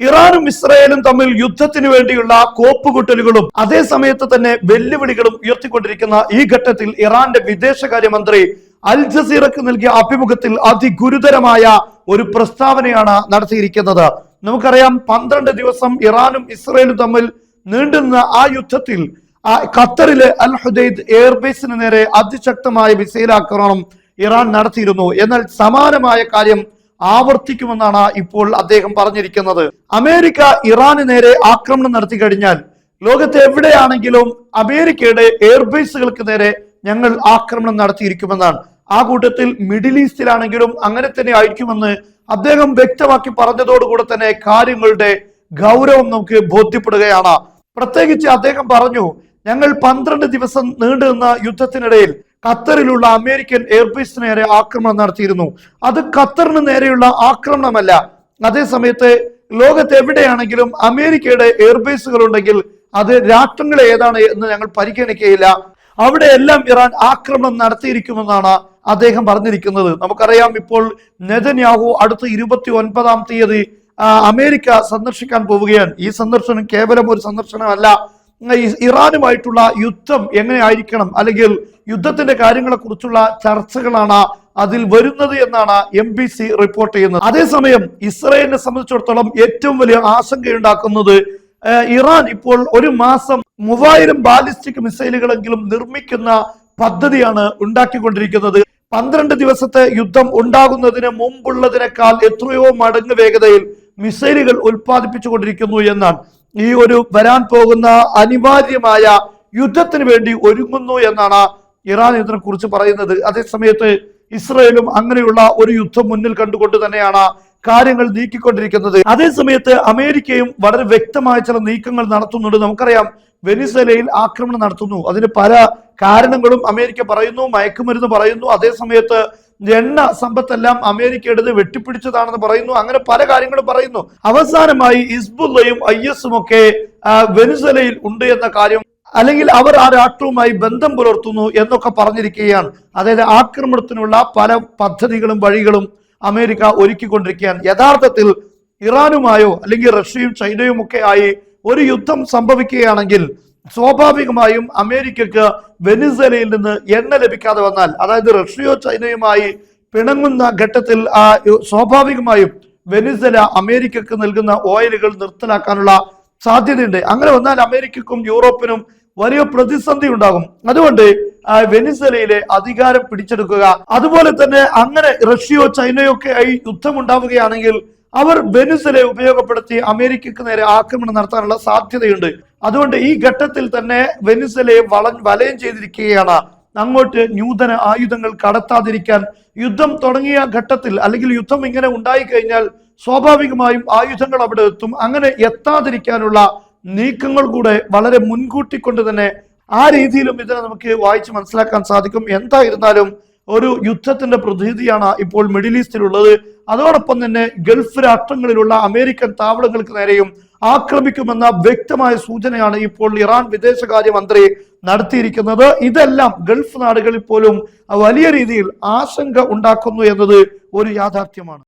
ഇറാനും ഇസ്രായേലും തമ്മിൽ യുദ്ധത്തിന് വേണ്ടിയുള്ള കോപ്പുകുട്ടലുകളും അതേ സമയത്ത് തന്നെ വെല്ലുവിളികളും ഉയർത്തിക്കൊണ്ടിരിക്കുന്ന ഈ ഘട്ടത്തിൽ ഇറാന്റെ വിദേശകാര്യമന്ത്രി അൽ ജസീറക്ക് നൽകിയ അഭിമുഖത്തിൽ അതിഗുരുതരമായ ഒരു പ്രസ്താവനയാണ് നടത്തിയിരിക്കുന്നത്. നമുക്കറിയാം, 12 ദിവസം ഇറാനും ഇസ്രായേലും തമ്മിൽ നീണ്ടുനിന്ന ആ യുദ്ധത്തിൽ ഖത്തറിലെ അൽ ഹുദൈദ് എയർബേസിന് നേരെ അതിശക്തമായ മിസൈൽ ആക്രമണം ഇറാൻ നടത്തിയിരുന്നു. എന്നാൽ സമാനമായ കാര്യം ആവർത്തിക്കുമെന്നാണ് ഇപ്പോൾ അദ്ദേഹം പറഞ്ഞിരിക്കുന്നത്. അമേരിക്ക ഇറാന് നേരെ ആക്രമണം നടത്തി കഴിഞ്ഞാൽ ലോകത്ത് എവിടെയാണെങ്കിലും അമേരിക്കയുടെ എയർബേസുകൾക്ക് നേരെ ഞങ്ങൾ ആക്രമണം നടത്തിയിരിക്കുമെന്നാണ്. ആ കൂട്ടത്തിൽ മിഡിൽ ഈസ്റ്റിലാണെങ്കിലും അങ്ങനെ തന്നെ ആയിരിക്കുമെന്ന് അദ്ദേഹം വ്യക്തമാക്കി പറഞ്ഞതോടുകൂടെ തന്നെ കാര്യങ്ങളുടെ ഗൗരവം നമുക്ക് ബോധ്യപ്പെടുകയാണ്. പ്രത്യേകിച്ച് അദ്ദേഹം പറഞ്ഞു, ഞങ്ങൾ 12 ദിവസം നീണ്ടുനിന്ന യുദ്ധത്തിനിടയിൽ ഖത്തറിലുള്ള അമേരിക്കൻ എയർബേസിന് നേരെ ആക്രമണം നടത്തിയിരുന്നു. അത് ഖത്തറിന് നേരെയുള്ള ആക്രമണമല്ല. അതേസമയത്ത് ലോകത്ത് എവിടെയാണെങ്കിലും അമേരിക്കയുടെ എയർബേസുകൾ ഉണ്ടെങ്കിൽ അത് രാഷ്ട്രങ്ങൾ ഏതാണ് എന്ന് ഞങ്ങൾ പരിഗണിക്കുകയില്ല. അവിടെ എല്ലാം ഇറാൻ ആക്രമണം നടത്തിയിരിക്കുമെന്നാണ് അദ്ദേഹം പറഞ്ഞിരിക്കുന്നത്. നമുക്കറിയാം, ഇപ്പോൾ നെതന്യാഹു അടുത്ത 29-ാം തീയതി അമേരിക്ക സന്ദർശിക്കാൻ പോവുകയാണ്. ഈ സന്ദർശനം കേവലം ഒരു സന്ദർശനമല്ല, ഇറാനുമായിട്ടുള്ള യുദ്ധം എങ്ങനെ ആയിരിക്കണം, അല്ലെങ്കിൽ യുദ്ധത്തിന്റെ കാര്യങ്ങളെ കുറിച്ചുള്ള ചർച്ചകളാണ് അതിൽ വരുന്നത് എന്നാണ് MBC റിപ്പോർട്ട് ചെയ്യുന്നത്. അതേസമയം ഇസ്രായേലിനെ സംബന്ധിച്ചിടത്തോളം ഏറ്റവും വലിയ ആശങ്കയുണ്ടാക്കുന്നത് ഇറാൻ ഇപ്പോൾ ഒരു മാസം 3000 ബാലിസ്റ്റിക് മിസൈലുകളെങ്കിലും നിർമ്മിക്കുന്ന പദ്ധതിയാണ് ഉണ്ടാക്കിക്കൊണ്ടിരിക്കുന്നത്. 12 ദിവസത്തെ യുദ്ധം ഉണ്ടാകുന്നതിന് മുമ്പുള്ളതിനേക്കാൾ എത്രയോ മടങ്ങ് വേഗതയിൽ മിസൈലുകൾ ഉൽപ്പാദിപ്പിച്ചുകൊണ്ടിരിക്കുന്നു എന്നാണ്. ഈ ഒരു വരാൻ പോകുന്ന അനിവാര്യമായ യുദ്ധത്തിന് വേണ്ടി ഒരുങ്ങുന്നു എന്നാണ് ഇറാൻ ഇതിനെ കുറിച്ച് പറയുന്നത്. അതേസമയത്ത് ഇസ്രായേലും അങ്ങനെയുള്ള ഒരു യുദ്ധം മുന്നിൽ കണ്ടുകൊണ്ട് തന്നെയാണ് കാര്യങ്ങൾ നീക്കിക്കൊണ്ടിരിക്കുന്നത്. അതേസമയത്ത് അമേരിക്കയും വളരെ വ്യക്തമായ ചില നീക്കങ്ങൾ നടത്തുന്നുണ്ട്. നമുക്കറിയാം, വെനിസ്വേലയിൽ ആക്രമണം നടത്തുന്നു. അതിന് പല കാരണങ്ങളും അമേരിക്ക പറയുന്നു, മയക്കുമരുന്ന് പറയുന്നു. അതേസമയത്ത് എണ്ണ സമ്പത്തെല്ലാം അമേരിക്കയുടേത് വെട്ടിപ്പിടിച്ചതാണെന്ന് പറയുന്നു. അങ്ങനെ പല കാര്യങ്ങളും പറയുന്നു. അവസാനമായി ഹിസ്ബുള്ളയും IS ഒക്കെ വെനിസ്വേലയിൽ ഉണ്ട് എന്ന കാര്യം, അല്ലെങ്കിൽ അവർ ആ രാഷ്ട്രവുമായി ബന്ധം പുലർത്തുന്നു എന്നൊക്കെ പറഞ്ഞിരിക്കുകയാണ്. അതായത് ആക്രമണത്തിനുള്ള പല പദ്ധതികളും വഴികളും അമേരിക്ക ഒരുക്കിക്കൊണ്ടിരിക്കുകയാണ്. യഥാർത്ഥത്തിൽ ഇറാനുമായോ അല്ലെങ്കിൽ റഷ്യയും ചൈനയും ഒക്കെ ആയി ഒരു യുദ്ധം സംഭവിക്കുകയാണെങ്കിൽ സ്വാഭാവികമായും അമേരിക്കക്ക് വെനിസ്വേലയിൽ നിന്ന് എണ്ണ ലഭിക്കാതെ വന്നാൽ, അതായത് റഷ്യയോ ചൈനയുമായി പിണങ്ങുന്ന ഘട്ടത്തിൽ സ്വാഭാവികമായും വെനിസ്വേല അമേരിക്കക്ക് നൽകുന്ന ഓയിലുകൾ നിർത്തലാക്കാനുള്ള സാധ്യതയുണ്ട്. അങ്ങനെ വന്നാൽ അമേരിക്കക്കും യൂറോപ്പിനും വലിയ പ്രതിസന്ധി ഉണ്ടാകും. അതുകൊണ്ട് വെനിസ്വേലയിലെ അധികാരം പിടിച്ചെടുക്കുക, അതുപോലെ തന്നെ അങ്ങനെ റഷ്യയോ ചൈനയോ ഒക്കെ ആയി യുദ്ധം ഉണ്ടാവുകയാണെങ്കിൽ അവർ വെനിസ്വേലയെ ഉപയോഗപ്പെടുത്തി അമേരിക്കക്ക് നേരെ ആക്രമണം നടത്താനുള്ള സാധ്യതയുണ്ട്. അതുകൊണ്ട് ഈ ഘട്ടത്തിൽ തന്നെ വെനിസ്വേലയെ വലയം ചെയ്തിരിക്കുകയാണ്. അങ്ങോട്ട് നൂതന ആയുധങ്ങൾ കടത്താതിരിക്കാൻ യുദ്ധം തുടങ്ങിയ ഘട്ടത്തിൽ, അല്ലെങ്കിൽ യുദ്ധം ഇങ്ങനെ ഉണ്ടായിക്കഴിഞ്ഞാൽ സ്വാഭാവികമായും ആയുധങ്ങൾ അവിടെ എത്തും. അങ്ങനെ എത്താതിരിക്കാനുള്ള നീക്കങ്ങൾ കൂടെ വളരെ മുൻകൂട്ടി കൊണ്ട് തന്നെ ആ രീതിയിലും ഇതിനെ നമുക്ക് വായിച്ച് മനസ്സിലാക്കാൻ സാധിക്കും. എന്തായിരുന്നാലും ഒരു യുദ്ധത്തിന്റെ പ്രതീതിയാണ് ഇപ്പോൾ മിഡിൽ ഈസ്റ്റിലുള്ളത്. അതോടൊപ്പം തന്നെ ഗൾഫ് രാഷ്ട്രങ്ങളിലുള്ള അമേരിക്കൻ താവളങ്ങൾക്ക് നേരെയും ആക്രമിക്കുമെന്ന വ്യക്തമായ സൂചനയാണ് ഇപ്പോൾ ഇറാൻ വിദേശകാര്യമന്ത്രി നടത്തിയിരിക്കുന്നത്. ഇതെല്ലാം ഗൾഫ് നാടുകളിൽ പോലും വലിയ രീതിയിൽ ആശങ്ക ഉണ്ടാക്കുന്നു എന്നത് ഒരു യാഥാർത്ഥ്യമാണ്.